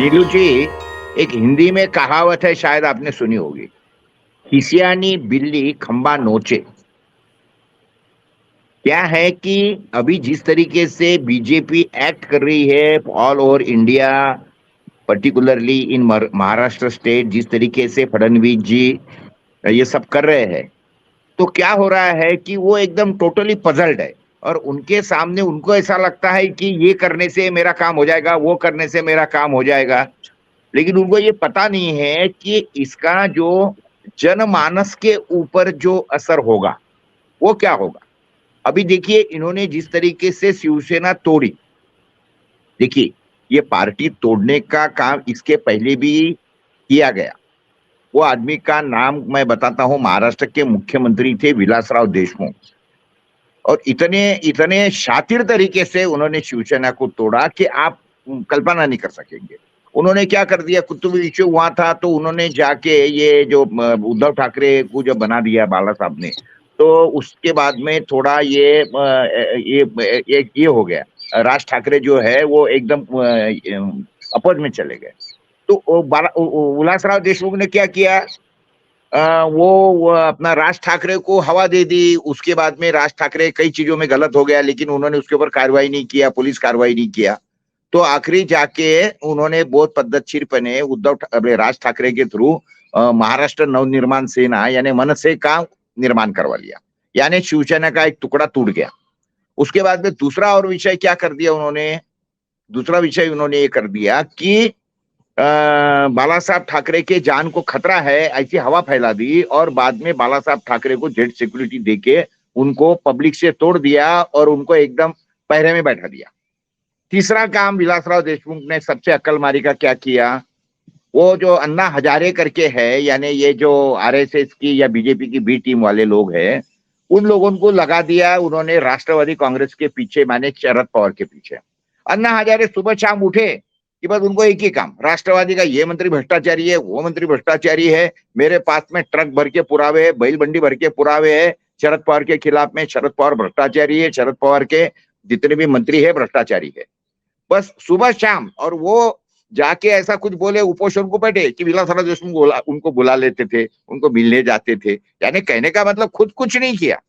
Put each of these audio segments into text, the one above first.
नीलू जी, एक हिंदी में कहावत है, शायद आपने सुनी होगी। खिसियानी बिल्ली खंबा नोचे। क्या है कि अभी जिस तरीके से बीजेपी एक्ट कर रही है all over India, particularly in Maharashtra state, जिस तरीके से फडणवीस जी ये सब कर रहे हैं, तो क्या हो रहा है कि वो एकदम टोटली पजल्ड है। और उनके सामने उनको ऐसा लगता है कि ये करने से मेरा काम हो जाएगा, वो करने से मेरा काम हो जाएगा। लेकिन उनको ये पता नहीं है कि इसका जो जनमानस के ऊपर जो असर होगा वो क्या होगा। अभी देखिए, इन्होंने जिस तरीके से शिवसेना तोड़ी, देखिए, ये पार्टी तोड़ने का काम इसके पहले भी किया गया। वो आदमी का नाम मैं बताता हूं, महाराष्ट्र के मुख्यमंत्री थे विलासराव देशमुख। और इतने इतने शातिर तरीके से उन्होंने शिवसेना को तोड़ा कि आप कल्पना नहीं कर सकेंगे। उन्होंने क्या कर दिया, कुतुब इश्यू हुआ था तो उन्होंने जाके ये जो उद्धव ठाकरे को जब बना दिया बाला साहब ने, तो उसके बाद में थोड़ा ये हो गया। राज ठाकरे जो है वो एकदम अपोज में चले गए। तो उल्लासराव देशमुख ने क्या किया, वो अपना राज ठाकरे को हवा दे दी। उसके बाद में राज ठाकरे कई चीजों में गलत हो गया, लेकिन उन्होंने उसके ऊपर कार्रवाई नहीं किया, पुलिस कार्रवाई नहीं किया। तो आखिरी जाके उन्होंने बहुत पद्धतशीरपणे राज ठाकरे के थ्रू महाराष्ट्र नवनिर्माण सेना यानी मनसे का निर्माण करवा लिया। यानी शिवसेना का एक टुकड़ा टूट गया। उसके बाद में दूसरा और विषय क्या कर दिया उन्होंने, दूसरा विषय उन्होंने ये कर दिया कि बाला साहब ठाकरे के जान को खतरा है ऐसी हवा फैला दी, और बाद में बाला साहब ठाकरे को जेड सिक्योरिटी देके उनको पब्लिक से तोड़ दिया और उनको एकदम पहरे में बैठा दिया। तीसरा काम विलासराव देशमुख ने सबसे अक्लमारी का क्या किया, वो जो अन्ना हजारे करके है, यानी ये जो आरएसएस की या बीजेपी की बी टीम वाले लोग हैं, उन लोगों को लगा दिया उन्होंने राष्ट्रवादी कांग्रेस के पीछे, माने शरद पवार के पीछे। अन्ना हजारे सुबह शाम उठे कि बस उनको एक ही काम, राष्ट्रवादी का ये मंत्री भ्रष्टाचारी है, वो मंत्री भ्रष्टाचारी है, मेरे पास में ट्रक भर के पुरावे है, बैल बंडी भर के पुरावे है शरद पवार के खिलाफ में, शरद पवार भ्रष्टाचारी है, शरद पवार के जितने भी मंत्री है भ्रष्टाचारी है। बस सुबह शाम, और वो जाके ऐसा कुछ बोले उपोषण को बैठे कि विलासराव देशमुख उनको बुला लेते थे, उनको मिलने जाते थे। यानी कहने का मतलब खुद कुछ नहीं किया,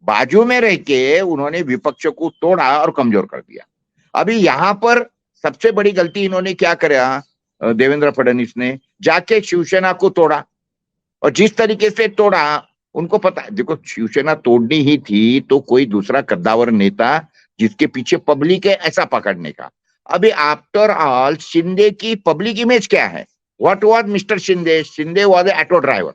बाजू में रह के उन्होंने विपक्ष को तोड़ा और कमजोर कर दिया। अभी यहां पर सबसे बड़ी गलती इन्होंने क्या करा, देवेंद्र फडणवीस ने जाके शिवसेना को तोड़ा। और जिस तरीके से तोड़ा, उनको पता है, देखो शिवसेना तोड़नी ही थी तो कोई दूसरा कद्दावर नेता जिसके पीछे पब्लिक है ऐसा पकड़ने का। अभी आफ्टर ऑल शिंदे की पब्लिक इमेज क्या है, what was mister Shinde, Shinde was auto driver.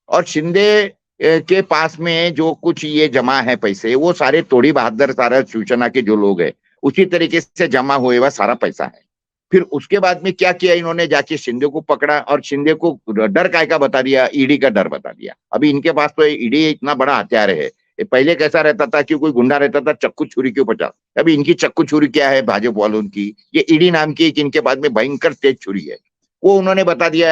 और शिंदे के पास में जो कुछ ये जमा है पैसे, वो सारे तोड़ी बहादुर, सारा शिवसेना के जो लोग हैं उसी तरीके से जमा हुए हुआ सारा पैसा है। फिर उसके बाद में क्या किया, इन्होंने जाके शिंदे को पकड़ा और शिंदे को डर काय का बता दिया, ईडी का डर बता दिया। अभी इनके पास तो ईडी इतना बड़ा हथियार है। पहले कैसा रहता था कि कोई गुंडा रहता था चक्कू छुरी के ऊपर चल, अभी इनकी चक्कू छुरी क्या है, भाजपा वालों की ये ईडी नाम की इनके पास में भयंकर तेज छुरी है। वो उन्होंने बता दिया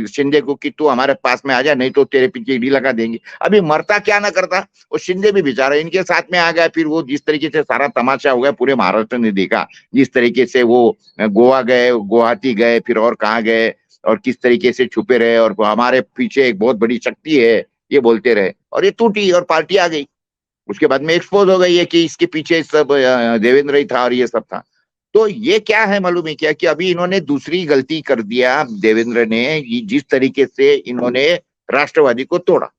शिंदे को कि तू हमारे पास में आ जा, नहीं तो तेरे पीछे ईडी लगा देंगे। अभी मरता क्या ना करता, वो शिंदे भी बेचारा इनके साथ में आ गया। फिर वो जिस तरीके से सारा तमाशा हो गया पूरे महाराष्ट्र ने देखा, जिस तरीके से वो गोवा गए, गुवाहाटी गए, फिर और कहाँ गए, और किस तरीके से छुपे रहे, और हमारे पीछे एक बहुत बड़ी शक्ति है ये बोलते रहे, और ये टूटी और पार्टी आ गई। उसके बाद में एक्सपोज हो गई है कि इसके पीछे सब देवेंद्र ही था और ये सब था। तो ये क्या है मालूम है क्या, कि अभी इन्होंने दूसरी गलती कर दिया देवेंद्र ने, जिस तरीके से इन्होंने राष्ट्रवादी को तोड़ा।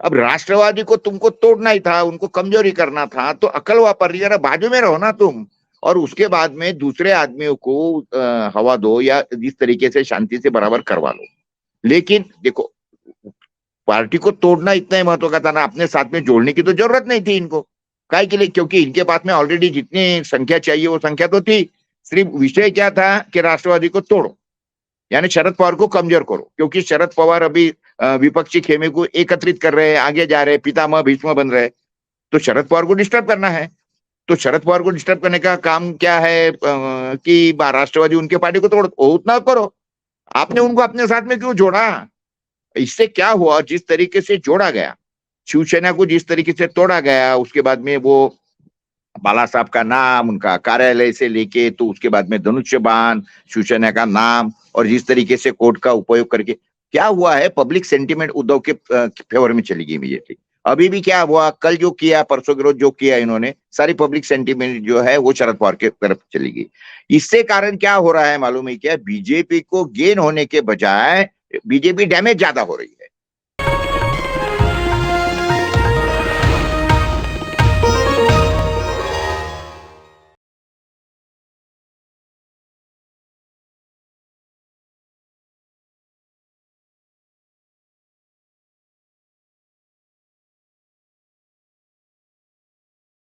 अब राष्ट्रवादी को तुमको तोड़ना ही था, उनको कमजोरी करना था, तो अकल वापर जरा बाजू में रहो ना तुम, और उसके बाद में दूसरे आदमियों को हवा दो या जिस तरीके से शांति से बराबर करवा लो। लेकिन देखो, पार्टी को तोड़ना इतना ही महत्व का था ना, अपने साथ में जोड़ने की तो जरूरत नहीं थी इनको। काय के लिए, क्योंकि इनके पास में ऑलरेडी जितनी संख्या चाहिए वो संख्या तो थी। सिर्फ विषय क्या था कि राष्ट्रवादी को तोड़ो, यानी शरद पवार को कमजोर करो, क्योंकि शरद पवार अभी विपक्षी खेमे को एकत्रित कर रहे हैं, आगे जा रहे हैं, पितामह भीष्म बन रहे हैं। तो शरद पवार को डिस्टर्ब करना है। तो शरद पवार को डिस्टर्ब करने का काम क्या है, कि राष्ट्रवादी उनके पार्टी को तोड़, उतना करो। आपने उनको अपने साथ में क्यों जोड़ा, इससे क्या हुआ, जिस तरीके से जोड़ा गया, शिवसेना को जिस तरीके से तोड़ा गया, उसके बाद में वो बाला साहब का नाम, उनका कार्यालय से लेके तो उसके बाद में धनुष्यबाण, शिवसेना का नाम, और जिस तरीके से कोर्ट का उपयोग करके क्या हुआ है, पब्लिक सेंटिमेंट उद्धव के फेवर में चली गई इमीडिएटली। अभी भी क्या हुआ, कल जो किया, परसों के रोज जो किया इन्होंने, सारी पब्लिक सेंटिमेंट जो है वो शरद पवार के तरफ चली गई। इससे कारण क्या हो रहा है मालूम है क्या, बीजेपी को गेन होने के बजाय बीजेपी डैमेज ज्यादा हो रही है।